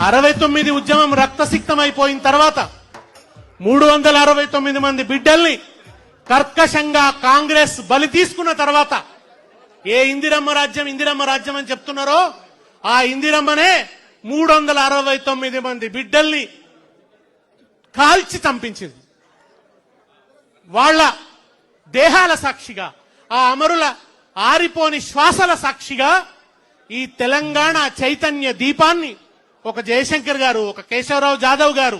69 ఉద్యమం రక్తసిక్తమైపోయిన తర్వాత 369 మంది బిడ్డల్ని కర్కశంగా కాంగ్రెస్ బలి తీసుకున్న తర్వాత ఏ ఇందిరమ్మ రాజ్యం అని చెప్తున్నారో ఆ ఇందిరమ్మనే 369 మంది బిడ్డల్ని కాల్చి చంపించింది. వాళ్ళ దేహాల సాక్షిగా, ఆ అమరుల ఆరిపోని శ్వాసల సాక్షిగా ఈ తెలంగాణ చైతన్య దీపాన్ని ఒక జయశంకర్ గారు, ఒక కేశవరావు జాదవ్ గారు,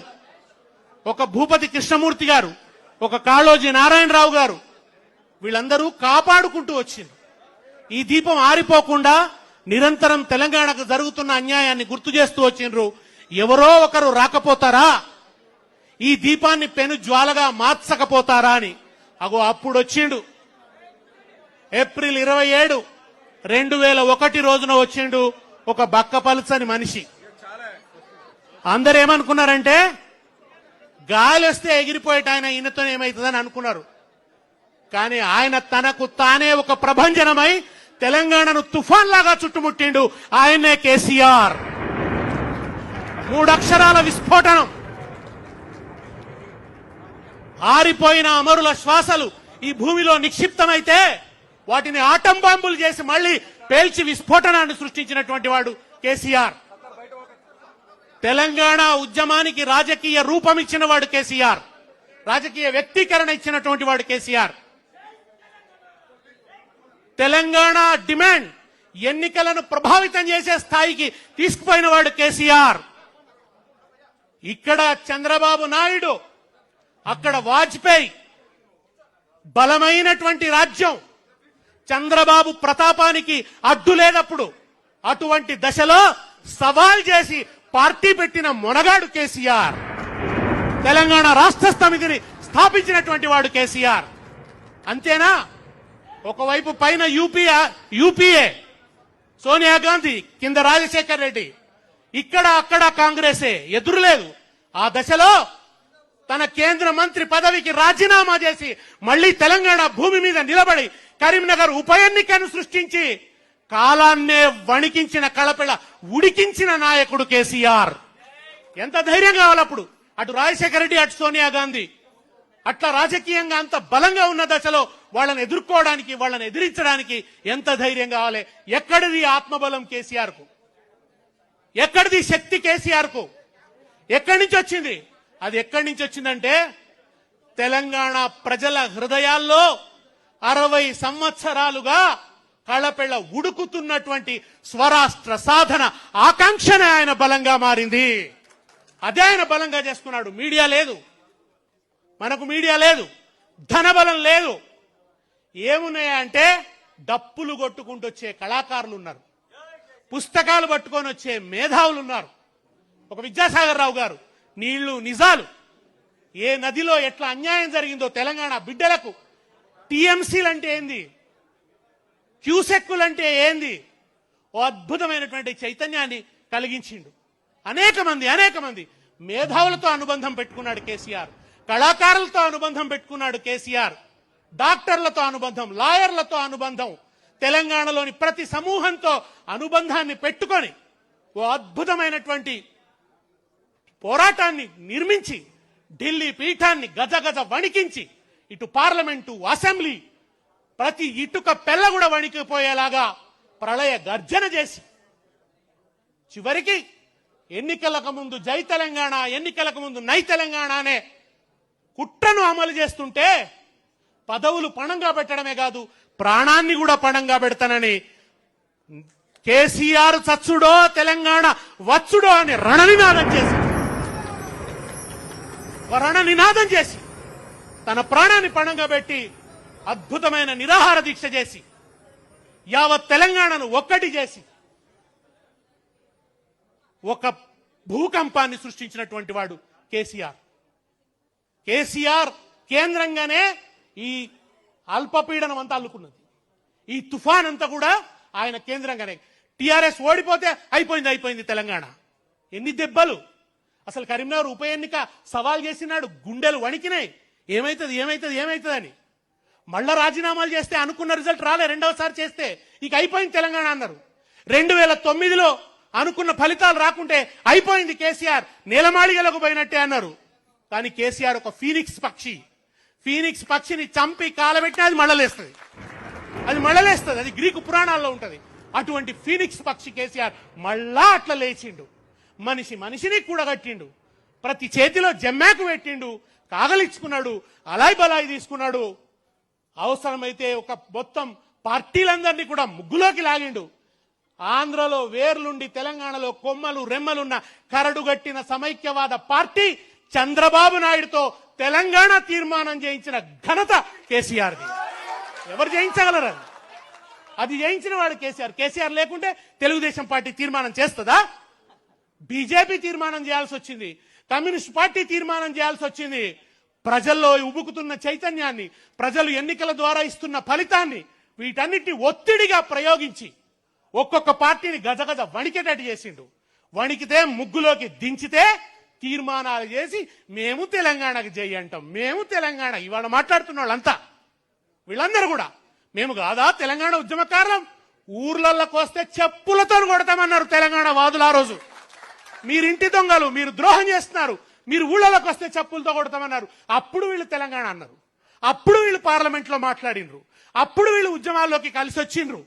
ఒక భూపతి కృష్ణమూర్తి గారు, ఒక కాళోజీ నారాయణరావు గారు వీళ్ళందరూ కాపాడుకుంటూ వచ్చింది. ఈ దీపం ఆరిపోకుండా నిరంతరం తెలంగాణకు జరుగుతున్న అన్యాయాన్ని గుర్తు చేస్తూ వచ్చిండ్రు. ఎవరో ఒకరు రాకపోతారా, ఈ దీపాన్ని పెను జ్వాలగా మార్చకపోతారా అని. అగో అప్పుడు వచ్చిండు. ఏప్రిల్ 27, 2001 రోజున వచ్చిండు ఒక బక్కపలుచని మనిషి. అందరు ఏమనుకున్నారంటే గాలి వస్తే ఎగిరిపోయేట ఆయన ఈయనతో ఏమవుతుందని అనుకున్నారు. కానీ ఆయన తనకు తానే ఒక ప్రభంజనమై తెలంగాణను తుఫాన్ లాగా చుట్టుముట్టిండు. ఆయనే కేసీఆర్. 3 అక్షరాల విస్ఫోటనం. ఆరిపోయిన అమరుల శ్వాసలు ఈ భూమిలో నిక్షిప్తమైతే వాటిని ఆటం బాంబులు చేసి మళ్లీ పేల్చి విస్ఫోటనాన్ని సృష్టించినటువంటి వాడు కేసీఆర్. తెలంగాణ ఉద్యమానికి రాజకీయ రూపం ఇచ్చిన వాడు కేసీఆర్. రాజకీయ వ్యక్తీకరణ ఇచ్చినటువంటి వాడు కేసీఆర్. తెలంగాణ డిమాండ్ ఎన్నికలను ప్రభావితం చేసే స్థాయికి తీసుకుపోయిన వాడు కేసీఆర్. ఇక్కడ చంద్రబాబు నాయుడు, అక్కడ వాజ్పేయి. బలమైనటువంటి రాజ్యం. చంద్రబాబు ప్రతాపానికి అడ్డు లేనప్పుడు అటువంటి దశలో సవాల్ చేసి పార్టీ పెట్టిన మొనగాడు కేసీఆర్. తెలంగాణ రాష్ట్ర సమితిని స్థాపించినటువంటి వాడు కేసీఆర్. అంతేనా? ఒకవైపు పైన యూపీఏ సోనియా గాంధీ, కింద రాజశేఖర్ రెడ్డి, ఇక్కడ అక్కడ కాంగ్రెసే, ఎదురులేదు. ఆ దశలో తన కేంద్ర మంత్రి పదవికి రాజీనామా చేసి మళ్లీ తెలంగాణ భూమి మీద నిలబడి కరీంనగర్ ఉప ఎన్నికను సృష్టించి కాలాన్నే వణికించిన కళపిళ ఉడికించిన నాయకుడు కేసీఆర్. ఎంత ధైర్యం కావాలప్పుడు అటు రాజశేఖర రెడ్డి, అటు సోనియా గాంధీ. అట్లా రాజకీయంగా అంత బలంగా ఉన్న దశలో వాళ్ళని ఎదుర్కోవడానికి, వాళ్ళని ఎదిరించడానికి ఎంత ధైర్యం కావాలి? ఎక్కడిది ఆత్మబలం కేసీఆర్ కు? ఎక్కడిది శక్తి కేసీఆర్ కు? ఎక్కడి నుంచి వచ్చింది? అది ఎక్కడి నుంచి వచ్చిందంటే తెలంగాణ ప్రజల హృదయాల్లో 60 సంవత్సరాలుగా కళపెళ్ల ఉడుకుతున్నటువంటి స్వరాష్ట్ర సాధన ఆకాంక్షనే ఆయన బలంగా మారింది. అదే ఆయన బలంగా చేసుకున్నాడు. మీడియా లేదు, మనకు మీడియా లేదు, ధనబలం లేదు. ఏమున్నాయంటే డప్పులు కొట్టుకుంటూ వచ్చే కళాకారులు ఉన్నారు, పుస్తకాలు పట్టుకొని వచ్చే మేధావులు ఉన్నారు. ఒక విద్యాసాగర్ రావు గారు నీళ్లు నిజాలు, ఏ నదిలో ఎట్లా అన్యాయం జరిగిందో తెలంగాణ బిడ్డలకు, టీఎంసీలు అంటే ఏంది, క్యూసెక్కులంటే ఏంది, ఓ అద్భుతమైనటువంటి చైతన్యాన్ని కలిగించిండు. అనేక మంది మేధావులతో అనుబంధం పెట్టుకున్నాడు కేసీఆర్. కళాకారులతో అనుబంధం పెట్టుకున్నాడు కేసీఆర్. డాక్టర్లతో అనుబంధం, లాయర్లతో అనుబంధం, తెలంగాణలోని ప్రతి సమూహంతో అనుబంధాన్ని పెట్టుకొని ఓ అద్భుతమైనటువంటి పోరాటాన్ని నిర్మించి ఢిల్లీ పీఠాన్ని గజగజ వణికించి ఇటు పార్లమెంటు, అసెంబ్లీ ప్రతి ఇటుక పెళ్ళ కూడా వణికిపోయేలాగా ప్రళయ గర్జన చేసి చివరికి ఎన్నికలకు ముందు జై తెలంగాణ, ఎన్నికలకు ముందు నై తెలంగాణ అనే కుట్రను అమలు చేస్తుంటే పదవులు పణంగా పెట్టడమే కాదు, ప్రాణాన్ని కూడా పణంగా పెడతానని కేసీఆర్ చచ్చుడో తెలంగాణ వచ్చుడో అని రణనినాదం చేసి తన ప్రాణాన్ని పణంగా పెట్టి అద్భుతమైన నిరాహార దీక్ష చేసి యావత్ తెలంగాణను ఒక్కటి చేసి ఒక భూకంపాన్ని సృష్టించినటువంటి వాడు కేసీఆర్. కేసీఆర్ కేంద్రంగానే ఈ అల్పపీడనం అంతా అల్లుకున్నది. ఈ తుఫాన్ అంతా కూడా ఆయన కేంద్రంగానే. టీఆర్ఎస్ ఓడిపోతే అయిపోయింది తెలంగాణ. ఎన్ని దెబ్బలు! అసలు కరీంనగర్ ఉప ఎన్నిక సవాల్ చేసినాడు, గుండెలు వణికినాయి. ఏమైతుంది అని. మళ్ళా రాజీనామాలు చేస్తే అనుకున్న రిజల్ట్ రాలే. రెండవసారి చేస్తే ఇక అయిపోయింది తెలంగాణ అన్నారు. 2009లో అనుకున్న ఫలితాలు రాకుంటే అయిపోయింది కేసీఆర్, నీలమాళిగలకు పోయినట్టే అన్నారు. కానీ కేసీఆర్ ఒక ఫీనిక్స్ పక్షి. ఫీనిక్స్ పక్షిని చంపి కాలబెట్టినా అది మళ్ళలేస్తుంది, అది గ్రీకు పురాణాల్లో ఉంటది. అటువంటి ఫీనిక్స్ పక్షి కేసీఆర్ మళ్ళా అట్లా లేచిండు. మనిషిని కూడగట్టిండు, ప్రతి చేతిలో జమ్మాకు పెట్టిండు, కాగలిచ్చుకున్నాడు, అలాయ్ బలాయి తీసుకున్నాడు. అవసరమైతే ఒక మొత్తం పార్టీలందరినీ కూడా ముగ్గులోకి లాగిండు. ఆంధ్రలో వేర్లుండి తెలంగాణలో కొమ్మలు రెమ్మలున్న కరడుగట్టిన సమైక్యవాద పార్టీ చంద్రబాబు నాయుడుతో తెలంగాణ తీర్మానం చేయించిన ఘనత కేసీఆర్ది. ఎవరు చేయించగలరు? అది చేయించిన వాడు కేసీఆర్. కేసీఆర్ లేకుంటే తెలుగుదేశం పార్టీ తీర్మానం చేస్తుందా? బీజేపీ తీర్మానం చేయాల్సి వచ్చింది, కమ్యూనిస్ట్ పార్టీ తీర్మానం చేయాల్సి వచ్చింది. ప్రజల్లో ఉబుకుతున్న చైతన్యాన్ని, ప్రజలు ఎన్నికల ద్వారా ఇస్తున్న ఫలితాన్ని, వీటన్నిటిని ఒత్తిడిగా ప్రయోగించి ఒక్కొక్క పార్టీని గజగజ వణికేటట్టు చేసిండు. వణికితే ముగ్గులోకి దించితే తీర్మానాలు చేసి మేము తెలంగాణకు జై అంటాం, మేము తెలంగాణ. ఇవాళ మాట్లాడుతున్న వాళ్ళంతా వీళ్ళందరూ కూడా మేము కాదా తెలంగాణ ఉద్యమకారులం, ఊర్లలోకి వస్తే చెప్పులతో కొడతామన్నారు తెలంగాణ వాదులు. ఆ రోజు మీరింటి దొంగలు, మీరు ద్రోహం చేస్తున్నారు, మీరు ఊళ్ళలోకి వస్తే చెప్పులతో కొడతామన్నారు. అప్పుడు వీళ్ళు తెలంగాణ అన్నారు, అప్పుడు వీళ్ళు పార్లమెంట్ లో మాట్లాడినరు, అప్పుడు వీళ్ళు ఉద్యమాల్లోకి కలిసి వచ్చిండ్రు.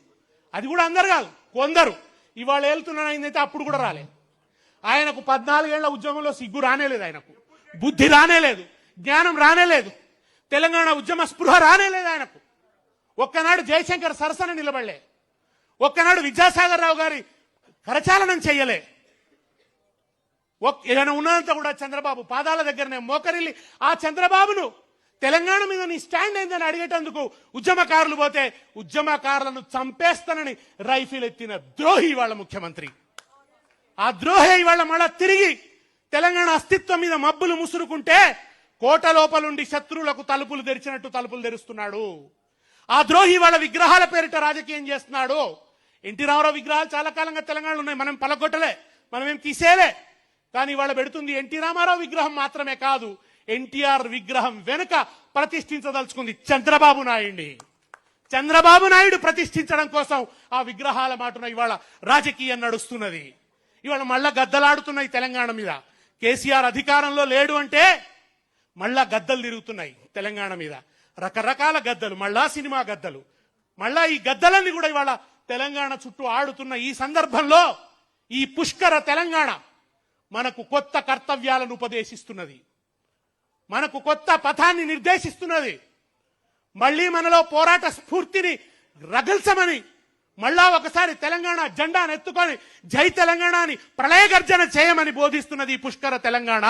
అది కూడా అందరు కాదు, కొందరు. ఇవాళ వెళ్తున్నానైందైతే అప్పుడు కూడా రాలేదు. ఆయనకు 14 ఏళ్ల ఉద్యమంలో సిగ్గు రానేలేదు, ఆయనకు బుద్ధి రానేలేదు, జ్ఞానం రానేలేదు, తెలంగాణ ఉద్యమ స్పృహ రానేలేదు ఆయనకు. ఒక్కనాడు జయశంకర్ సరసన నిలబడలే, ఒక్కనాడు విద్యాసాగర్ రావు గారి కరచాలనం చెయ్యలే. ఏదైనా ఉన్నదంతా కూడా చంద్రబాబు పాదాల దగ్గరనే మోకరిల్లి ఆ చంద్రబాబును తెలంగాణ మీద నీ స్టాండ్ అయిందని అడిగేటందుకు ఉద్యమకారులు పోతే ఉద్యమకారులను చంపేస్తానని రైఫిల్ ఎత్తిన ద్రోహి వాళ్ళ ముఖ్యమంత్రి. ఆ ద్రోహి ఇవాళ మళ్ళా తిరిగి తెలంగాణ అస్తిత్వం మీద మబ్బులు ముసురుకుంటే కోట లోపలుండి శత్రువులకు తలుపులు తెరిచినట్టు తలుపులు తెరుస్తున్నాడు. ఆ ద్రోహి వాళ్ళ విగ్రహాల పేరిట రాజకీయం చేస్తున్నాడు. ఎన్టీ రామారావు విగ్రహాలు చాలా కాలంగా తెలంగాణలో ఉన్నాయి, మనం పలగొట్టలే, మనం ఏం తీసేలే. కానీ వాళ్ళ పెడుతుంది ఎన్టీ రామారావు విగ్రహం మాత్రమే కాదు, ఎన్టీఆర్ విగ్రహం వెనుక ప్రతిష్ఠించదలుచుకుంది చంద్రబాబు నాయుడిని. చంద్రబాబు నాయుడు ప్రతిష్ఠించడం కోసం ఆ విగ్రహాల మాటున ఇవాళ రాజకీయం నడుస్తున్నది. ఇవాళ మళ్ళా గద్దలాడుతున్నాయి తెలంగాణ మీద. కేసీఆర్ అధికారంలో లేడు అంటే మళ్ళా గద్దలు తిరుగుతున్నాయి తెలంగాణ మీద, రకరకాల గద్దలు, మళ్ళా సినిమా గద్దలు. మళ్ళా ఈ గద్దలన్నీ కూడా ఇవాళ తెలంగాణ చుట్టూ ఆడుతున్న ఈ సందర్భంలో ఈ పుష్కర తెలంగాణ మనకు కొత్త కర్తవ్యాలను ఉపదేశిస్తున్నది, మనకు కొత్త పథాన్ని నిర్దేశిస్తున్నది. మళ్ళీ మనలో పోరాట స్ఫూర్తిని రగల్చమని, మళ్ళా ఒకసారి తెలంగాణ జెండాను ఎత్తుకొని జై తెలంగాణ అని ప్రళయ గర్జన చేయమని బోధిస్తున్నది ఈ పుష్కర తెలంగాణ.